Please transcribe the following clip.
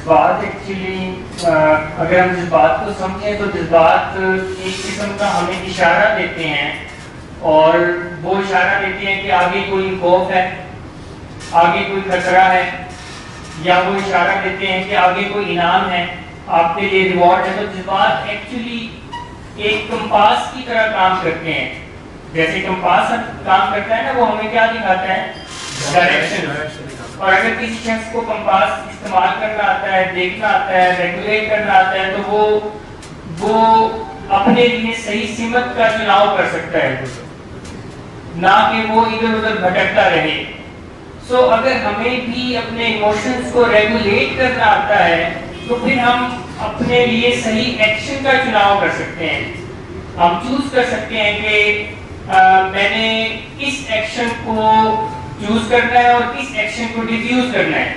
جذبات ایکچولی اگر ہم جذبات کو سمجھیں تو جذبات ایک قسم کا ہمیں اشارہ دیتے ہیں، اور وہ اشارہ دیتے ہیں کہ آگے کوئی خوف ہے، آگے کوئی خطرہ ہے، یا وہ اشارہ دیتے ہیں کہ آگے کوئی انعام ہے، آپ کے لیے ریوارڈ ہے۔ تو جذبات ایکچولی ایک کمپاس کی طرح کام کرتے ہیں۔ جیسے کمپاس کام کرتا ہے نا، وہ ہمیں کیا دکھاتا ہے؟ ڈائریکشن۔ اور اگر کسی شخص کو کمپاس استعمال کرنا آتا ہے، دیکھنا آتا ہے، ریگولیٹ کرنا آتا ہے، تو وہ اپنے لیے صحیح سمت کا چناؤ کر سکتا ہے، نہ کہ وہ ادھر ادھر بھٹکتا رہے۔ سو اگر ہمیں بھی اپنے ایموشنز کو ریگولیٹ کرنا آتا ہے تو پھر ہم اپنے لیے صحیح ایکشن کا چناؤ کر سکتے ہیں۔ ہم چوز کر سکتے ہیں کہ میں نے کس ایکشن کو چوز کرنا ہے اور کس ایکشن کو ڈیفیوز کرنا ہے۔